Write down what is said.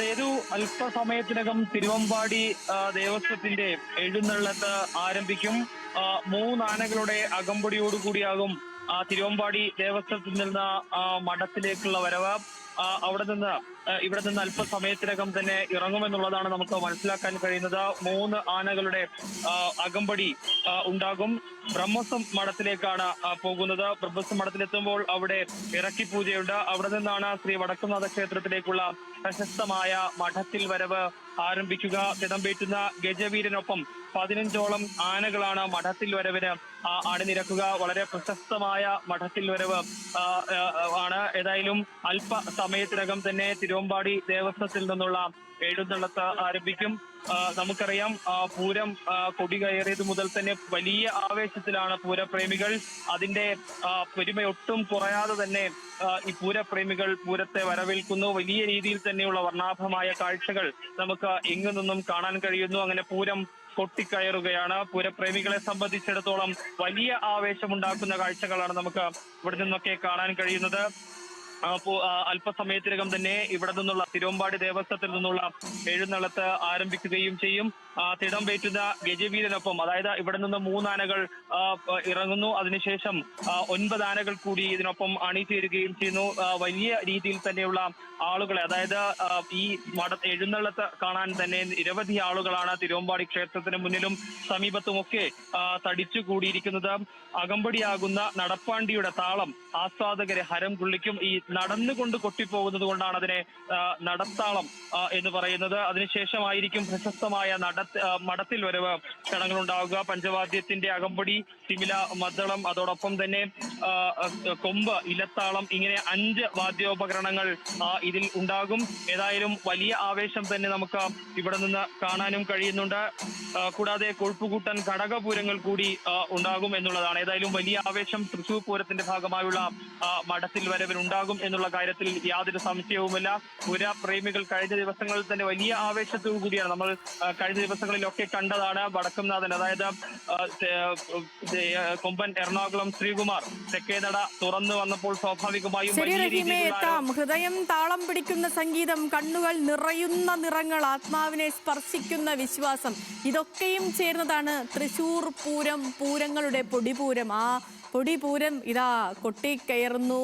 ഏതു അല്പസമയത്തിനകം തിരുവമ്പാടി ദേവസ്വത്തിന്റെ എഴുന്നള്ളത്ത് ആരംഭിക്കും. മൂന്നാനകളുടെ അകമ്പടിയോടുകൂടിയാകും തിരുവമ്പാടി ദേവസ്വത്തിൽ നിന്ന് മഠത്തിലേക്കുള്ള വരവ്. ഇവിടെ നിന്ന് അല്പസമയത്തിനകം തന്നെ ഇറങ്ങുമെന്നുള്ളതാണ് നമുക്ക് മനസ്സിലാക്കാൻ കഴിയുന്നത്. മൂന്ന് ആനകളുടെ അകമ്പടി ഉണ്ടാകും. ബ്രഹ്മസ്വം മഠത്തിലേക്കാണ് പോകുന്നത്. ബ്രഹ്മസ്വം മഠത്തിലെത്തുമ്പോൾ അവിടെ ഇറക്കി പൂജയുണ്ട്. അവിടെ നിന്നാണ് ശ്രീ വടക്കുംനാഥ ക്ഷേത്രത്തിലേക്കുള്ള പ്രശസ്തമായ മഠത്തിൽ വരവ് ആരംഭിക്കുക. തിടമ്പേറ്റുന്ന ഗജവീരനൊപ്പം 15ഓളം ആനകളാണ് മഠത്തിൽ വരവിന് അണിനിരക്കുക. വളരെ പ്രശസ്തമായ മഠത്തിൽ വരവ് ആണ്. ഏതായാലും അല്പസമയത്തിനകം തന്നെ തിരുവമ്പാടി ദേവസ്വത്തിൽ നിന്നുള്ള എഴുന്നള്ളത്ത് ആരംഭിക്കും. നമുക്കറിയാം, പൂരം കൊടി കയറിയത് മുതൽ തന്നെ വലിയ ആവേശത്തിലാണ് പൂരപ്രേമികൾ. അതിന്റെ പെരുമയൊട്ടും കുറയാതെ തന്നെ ഈ പൂരപ്രേമികൾ പൂരത്തെ വരവേൽക്കുന്നു. വലിയ രീതിയിൽ തന്നെയുള്ള വർണ്ണാഭമായ കാഴ്ചകൾ നമുക്ക് എങ്ങു നിന്നും കാണാൻ കഴിയുന്നു. അങ്ങനെ പൂരം കൊട്ടിക്കയറുകയാണ്. പൂരപ്രേമികളെ സംബന്ധിച്ചിടത്തോളം വലിയ ആവേശമുണ്ടാക്കുന്ന കാഴ്ചകളാണ് നമുക്ക് ഇവിടെ നിന്നൊക്കെ കാണാൻ കഴിയുന്നത്. അല്പസമയത്തിനകം തന്നെ ഇവിടെ നിന്നുള്ള തിരുവമ്പാടി ദേവസ്വത്തിൽ നിന്നുള്ള എഴുന്നള്ളത്ത് ആരംഭിക്കുകയും ചെയ്യും. തിടമ്പേറ്റുന്ന ഗജവീരനൊപ്പം, അതായത് ഇവിടെ നിന്ന് 3 ആനകൾ ഇറങ്ങുന്നു. അതിനുശേഷം 9 ആനകൾ കൂടി ഇതിനൊപ്പം അണിചേരുകയും ചെയ്യുന്നു. വലിയ രീതിയിൽ തന്നെയുള്ള ആളുകളെ, അതായത് ഈ എഴുന്നള്ളത്ത് കാണാൻ തന്നെ നിരവധി ആളുകളാണ് തിരുവമ്പാടി ക്ഷേത്രത്തിന് മുന്നിലും സമീപത്തുമൊക്കെ തടിച്ചു കൂടിയിരിക്കുന്നത്. അകമ്പടിയാകുന്ന നടപ്പാണ്ടിയുടെ താളം ആസ്വാദകരെ ഹരം കൊള്ളിക്കും. ഈ നടന്നുകൊണ്ട് കൊട്ടിപ്പോകുന്നത് കൊണ്ടാണ് അതിനെ നടത്താളം എന്ന് പറയുന്നത്. അതിനുശേഷമായിരിക്കും പ്രശസ്തമായ മഠത്തിൽ വരവ് ചടങ്ങുകൾ ഉണ്ടാവുക. പഞ്ചവാദ്യത്തിന്റെ അകമ്പടി, തിമില, മദ്ദളം, അതോടൊപ്പം തന്നെ കൊമ്പ്, ഇലത്താളം, ഇങ്ങനെ 5 വാദ്യോപകരണങ്ങൾ ഇതിൽ ഉണ്ടാകും. ഏതായാലും വലിയ ആവേശം തന്നെ നമുക്ക് ഇവിടെ നിന്ന് കാണാനും കഴിയുന്നുണ്ട്. കൂടാതെ കൊഴുപ്പുകൂട്ടൻ ഘടകപൂരങ്ങൾ കൂടി ഉണ്ടാകും എന്നുള്ളതാണ്. ഏതായാലും വലിയ ആവേശം തൃശൂർ പൂരത്തിന്റെ ഭാഗമായുള്ള മഠത്തിൽ വരവിനുണ്ടാകും എന്നുള്ള കാര്യത്തിൽ യാതൊരു സംശയവുമില്ല. പുരപ്രേമികൾ കഴിഞ്ഞ ദിവസങ്ങളിൽ തന്നെ വലിയ ആവേശത്തോടു കൂടിയാണ്, നമ്മൾ കഴിഞ്ഞ ദിവസങ്ങളിലൊക്കെ കണ്ടതാണ്, വടക്കുംനാഥൻ, അതായത് കൊമ്പൻ എറണാകുളം ശ്രീകുമാർ തെക്കേനട തുറന്നു വന്നപ്പോൾ സ്വാഭാവികമായും ഹൃദയം താളം പിടിക്കുന്ന സംഗീതം, കണ്ണുകൾ നിറയുന്ന നിറങ്ങൾ, ആത്മാവിനെ സ്പർശിക്കുന്ന വിശ്വാസം, ഇതൊക്കെയും ചേർന്നതാണ് തൃശൂർ പൂരം, പൂരങ്ങളുടെ പൊടിപൂരം. ആ പൊടിപൂരം ഇതാ കൊട്ടിക്കയറുന്നു.